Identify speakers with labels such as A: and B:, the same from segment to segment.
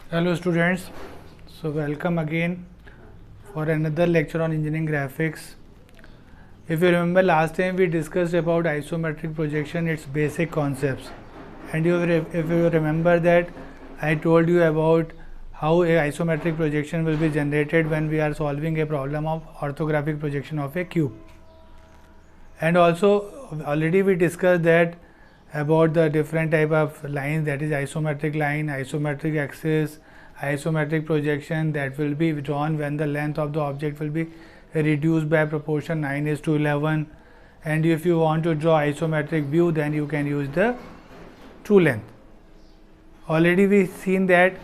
A: Hello students, so welcome again for another lecture on engineering graphics. If you remember, last time we discussed about isometric projection, its basic concepts, and if you remember that I told you about how a isometric projection will be generated when we are solving a problem of orthographic projection of a cube. And also already we discussed that about the different type of lines, that is isometric line, isometric axis, isometric projection that will be drawn when the length of the object will be reduced by proportion 9:11, and if you want to draw isometric view, then you can use the true length. Already we seen that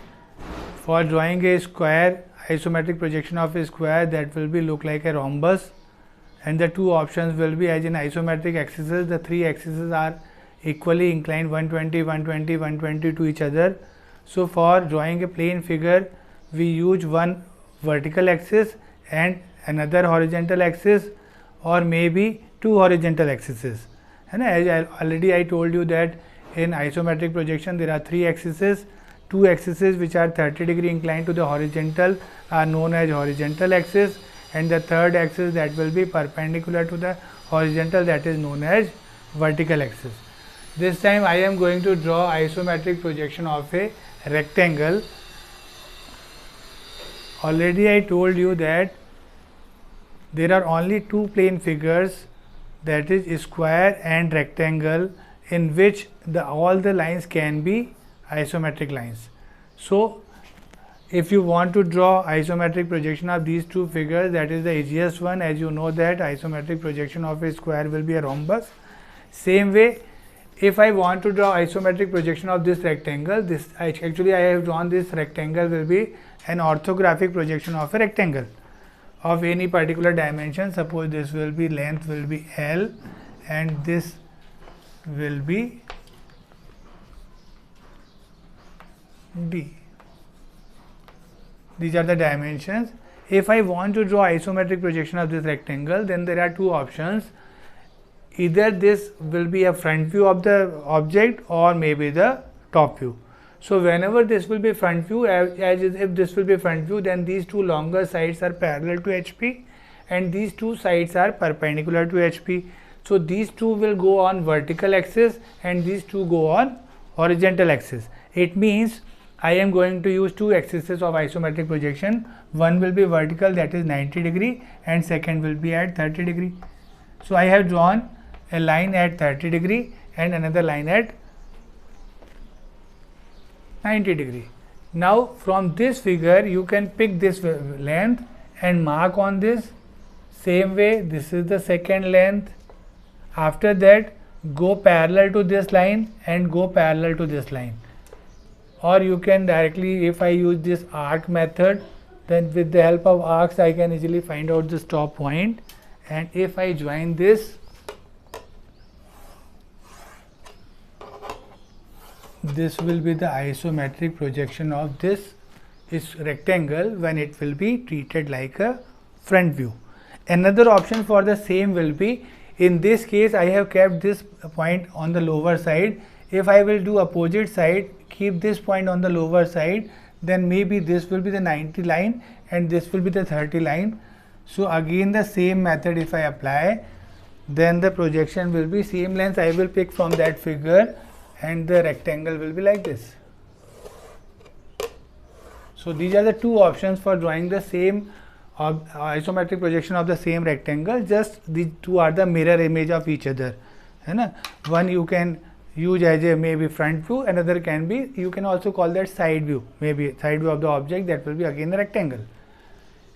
A: for drawing a square, isometric projection of a square, that will be look like a rhombus, and the two options will be, as in isometric axes, the three axes are equally inclined 120, 120, 120 to each other. So for drawing a plane figure, we use one vertical axis and another horizontal axis, or maybe two horizontal axes. And as I told you that in isometric projection there are three axes. Two axes which are 30° inclined to the horizontal are known as horizontal axis, and the third axis that will be perpendicular to the horizontal, that is known as vertical axis. This time I am going to draw isometric projection of a rectangle. Already I told you that there are only two plane figures, that is square and rectangle, in which all the lines can be isometric lines. So if you want to draw isometric projection of these two figures, that is the easiest one, as you know that isometric projection of a square will be a rhombus. Same way, if I want to draw isometric projection of this rectangle, I have drawn this rectangle will be an orthographic projection of a rectangle of any particular dimension. Suppose this will be, length will be L, and this will be D. These are the dimensions. If I want to draw isometric projection of this rectangle, then there are two options. Either this will be a front view of the object, or maybe the top view. So whenever this will be front view, as if this will be front view, then these two longer sides are parallel to HP, and these two sides are perpendicular to HP. So these two will go on vertical axis and these two go on horizontal axis. It means I am going to use two axes of isometric projection. One will be vertical, that is 90°, and second will be at 30°. So I have drawn a line at 30° and another line at 90°. Now from this figure you can pick this length and mark on this. Same way, this is the second length. After that, go parallel to this line and go parallel to this line. Or you can directly, if I use this arc method, then with the help of arcs I can easily find out the stop point, and if I join this, this will be the isometric projection of this rectangle when it will be treated like a front view. Another option for the same will be, in this case I have kept this point on the lower side. If I will do opposite side, keep this point on the lower side, then maybe this will be the 90 line and this will be the 30 line. So again the same method if I apply, then the projection will be same length I will pick from that figure, and the rectangle will be like this. So these are the two options for drawing the same isometric projection of the same rectangle. Just these two are the mirror image of each other. One you can use as a maybe front view, another can be, you can also call that side view, maybe side view of the object, that will be again a rectangle.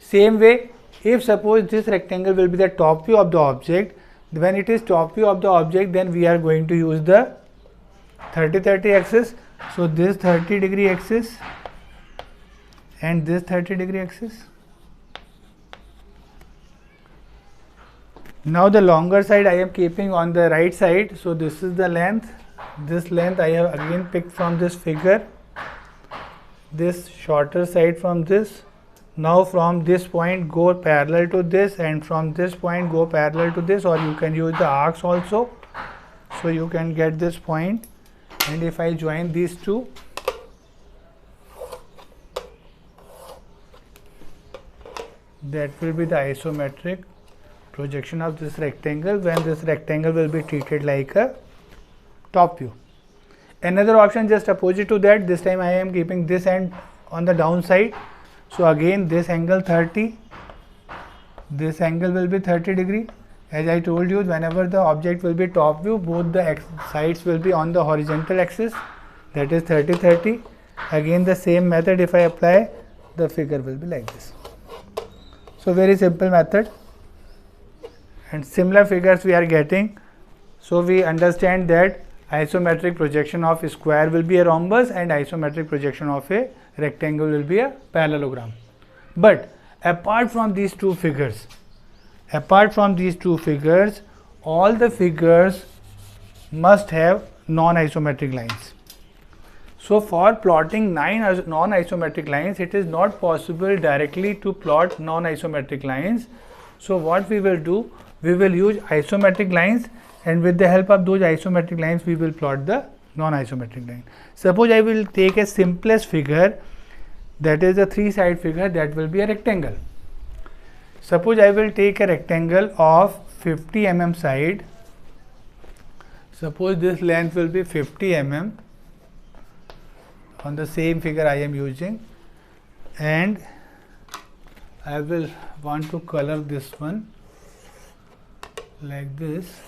A: Same way, if suppose this rectangle will be the top view of the object, when it is top view of the object, then we are going to use the 30-30 axis. So this 30° axis and this 30° axis. Now the longer side I am keeping on the right side. So this is the length. This length I have again picked from this figure. This shorter side from this. Now from this point go parallel to this, and from this point go parallel to this, or you can use the arcs also. So you can get this point, and if I join these two, that will be the isometric projection of this rectangle when this rectangle will be treated like a top view. Another option just opposite to that, this time I am keeping this end on the downside. So again this angle 30, this angle will be 30 degree. As I told you, whenever the object will be top view, both the sides will be on the horizontal axis, that is 30-30. Again the same method, if I apply, the figure will be like this. So very simple method, and similar figures we are getting. So we understand that isometric projection of a square will be a rhombus and isometric projection of a rectangle will be a parallelogram. But apart from these two figures, all the figures must have non-isometric lines. So for plotting 9 non-isometric lines, it is not possible directly to plot non-isometric lines. So what we will do, we will use isometric lines, and with the help of those isometric lines we will plot the non-isometric line. Suppose I will take a simplest figure, that is a 3-side figure, that will be a rectangle. Suppose I will take a rectangle of 50 mm side. Suppose this length will be 50 mm on the same figure I am using, and I will want to color this one like this.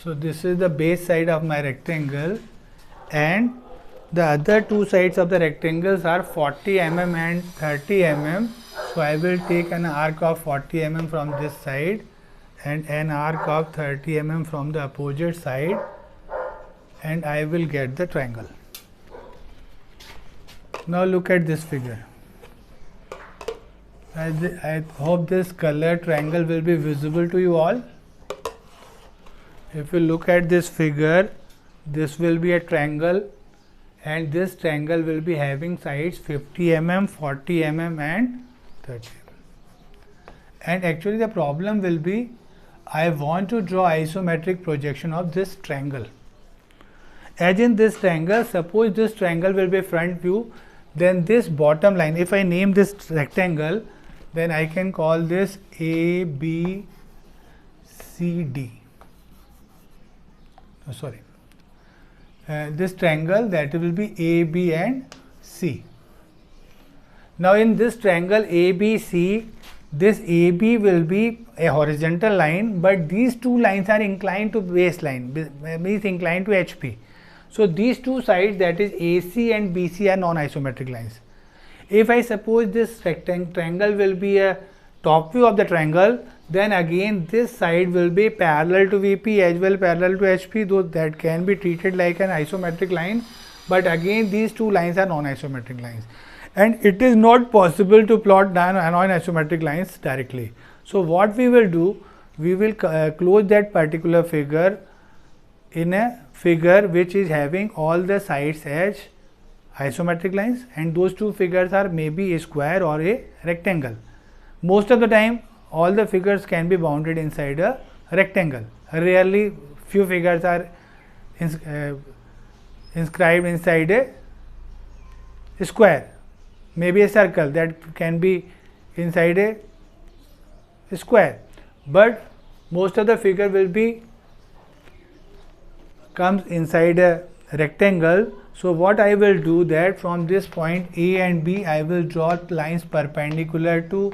A: So this is the base side of my rectangle, and the other two sides of the rectangles are 40 mm and 30 mm. So I will take an arc of 40 mm from this side and an arc of 30 mm from the opposite side, and I will get the triangle. Now look at this figure. I hope this colored triangle will be visible to you all. If you look at this figure, this will be a triangle, and this triangle will be having sides 50 mm, 40 mm and 30 mm. And actually the problem will be, I want to draw isometric projection of this triangle. As in this triangle, suppose this triangle will be front view, then this bottom line, if I name this rectangle, then I can call this A, B, C, D. Oh, sorry. This triangle, that will be A, B and C. Now in this triangle A, B, C, this A, B will be a horizontal line, but these two lines are inclined to baseline, means inclined to HP. So these two sides, that is AC and BC, are non-isometric lines. If I suppose this triangle will be a top view of the triangle, then again this side will be parallel to VP as well parallel to HP, though that can be treated like an isometric line, but again these two lines are non-isometric lines, and it is not possible to plot non-isometric lines directly. So what we will do, we will close that particular figure in a figure which is having all the sides as isometric lines, and those two figures are maybe a square or a rectangle. Most of the time all the figures can be bounded inside a rectangle. Rarely few figures are inscribed inside a square, maybe a circle that can be inside a square, but most of the figure will be comes inside a rectangle. So what I will do, that from this point A and B I will draw lines perpendicular to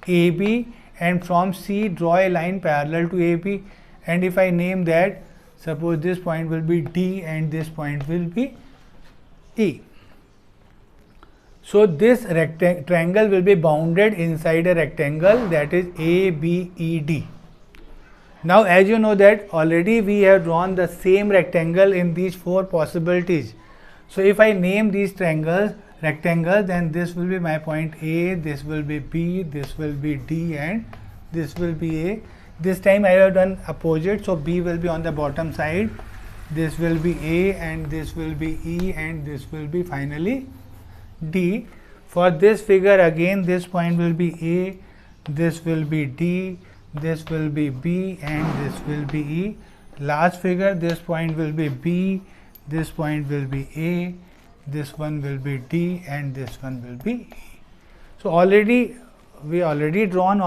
A: AB, and from C draw a line parallel to AB, and if I name that, suppose this point will be D and this point will be E. So this triangle will be bounded inside a rectangle, that is ABED. Now as you know that already we have drawn the same rectangle in these four possibilities. So if I name these rectangles, then this will be my point A, this will be B, this will be D and this will be A. This time I have done opposite, so B will be on the bottom side, this will be A and this will be E and this will be finally D. For this figure again this point will be A, this will be D, this will be B and this will be E. Last figure, this point will be B, this point will be A, this one will be D and this one will be E. So already we already drawn the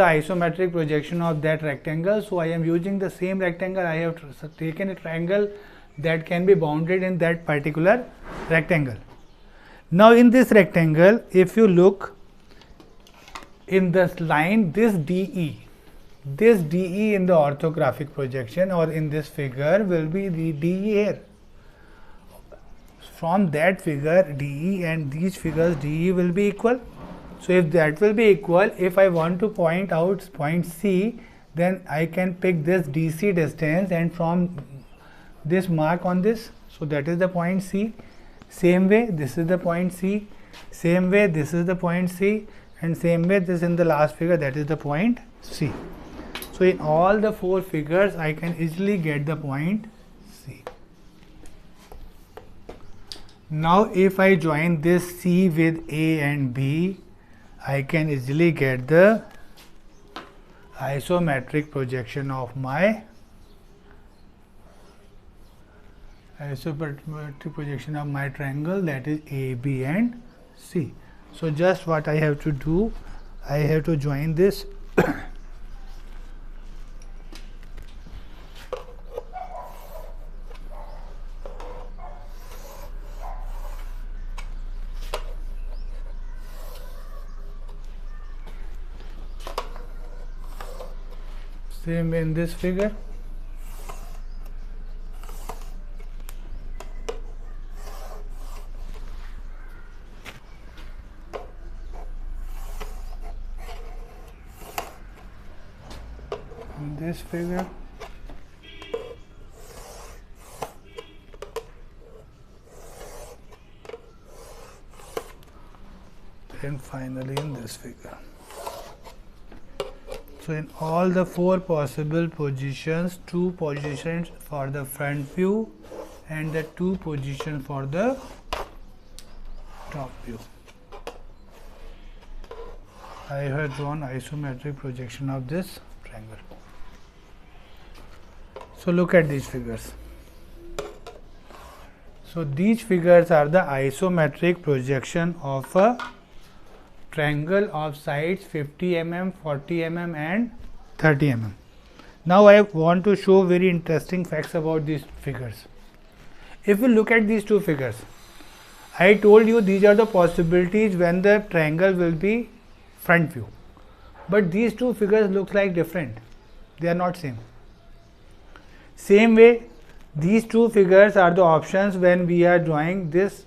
A: isometric projection of that rectangle. So I am using the same rectangle. I have taken a triangle that can be bounded in that particular rectangle. Now in this rectangle, if you look in this line, this DE in the orthographic projection or in this figure will be the DE here. From that figure DE and these figures DE will be equal. So if that will be equal, if I want to point out point C, then I can pick this DC distance and from this mark on this. So that is the point C. Same way this is the point C. Same way this is the point C, and same way this in the last figure, that is the point C. So in all the four figures I can easily get the point C. Now if I join this C with A and B, I can easily get the isometric projection of my triangle, that is A, B and C. So just what I have to do, I have to join this same in this figure. In this figure. And finally in this figure. So in all the four possible positions, 2 positions for the front view and the 2 positions for the top view. I have drawn isometric projection of this triangle. So look at these figures. So these figures are the isometric projection of a triangle of sides 50 mm, 40 mm and 30 mm. Now I want to show very interesting facts about these figures. If you look at these two figures, I told you these are the possibilities when the triangle will be front view, but these two figures look like different, they are not same. Same way these two figures are the options when we are drawing this,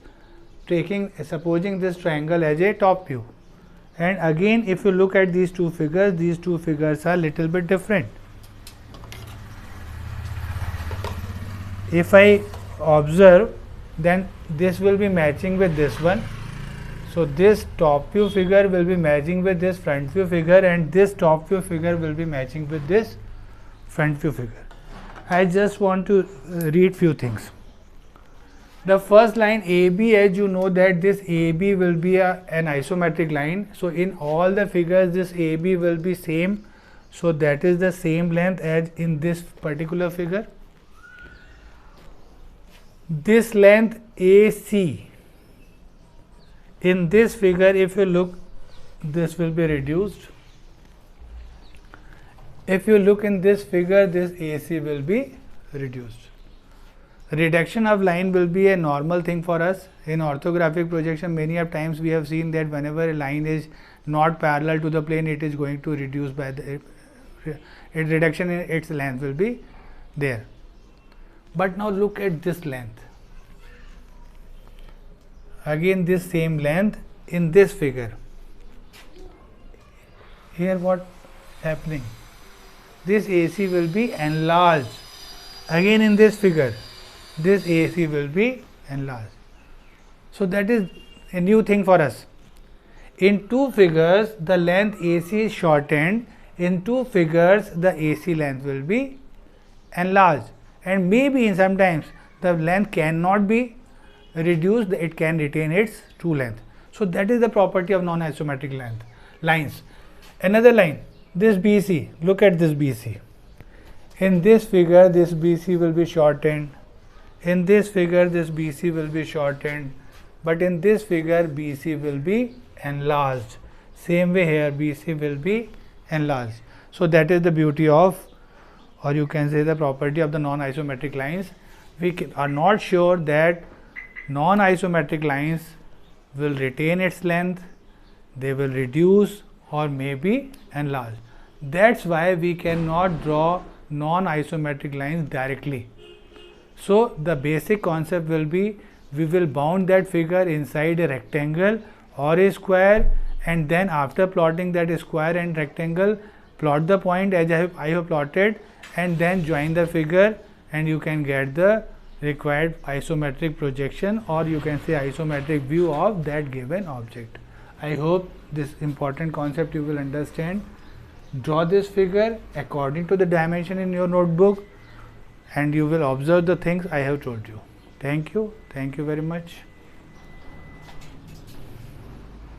A: supposing this triangle as a top view. And again if you look at these two figures are little bit different. If I observe, then this will be matching with this one. So this top view figure will be matching with this front view figure, and this top view figure will be matching with this front view figure. I just want to read few things. The first line AB, as you know that this AB will be an isometric line. So in all the figures this AB will be same. So that is the same length as in this particular figure. This length AC, in this figure if you look, this will be reduced. If you look in this figure, this AC will be reduced. Reduction of line will be a normal thing for us. In orthographic projection, many of times we have seen that whenever a line is not parallel to the plane, it is going to reduce by the reduction in its length will be there. But now look at this length. Again this same length in this figure. Here what happening? This AC will be enlarged. Again in this figure, this AC will be enlarged. So that is a new thing for us. In two figures, the length AC is shortened. In two figures, the AC length will be enlarged. And maybe in sometimes the length cannot be reduced, it can retain its true length. So that is the property of non-isometric lines. Another line, this BC, look at this BC. In this figure, this BC will be shortened. In this figure, this BC will be shortened. but in this figure BC will be enlarged. Same way here BC will be enlarged. So that is the beauty of, or you can say the property of the non-isometric lines. We are not sure that non-isometric lines will retain its length, they will reduce or maybe enlarge. That's why we cannot draw non-isometric lines directly. So the basic concept will be, we will bound that figure inside a rectangle or a square, and then after plotting that square and rectangle, plot the point as I have plotted, and then join the figure, and you can get the required isometric projection, or you can say isometric view of that given object. I hope this important concept you will understand. Draw this figure according to the dimension in your notebook, and you will observe the things I have told you. Thank you very much.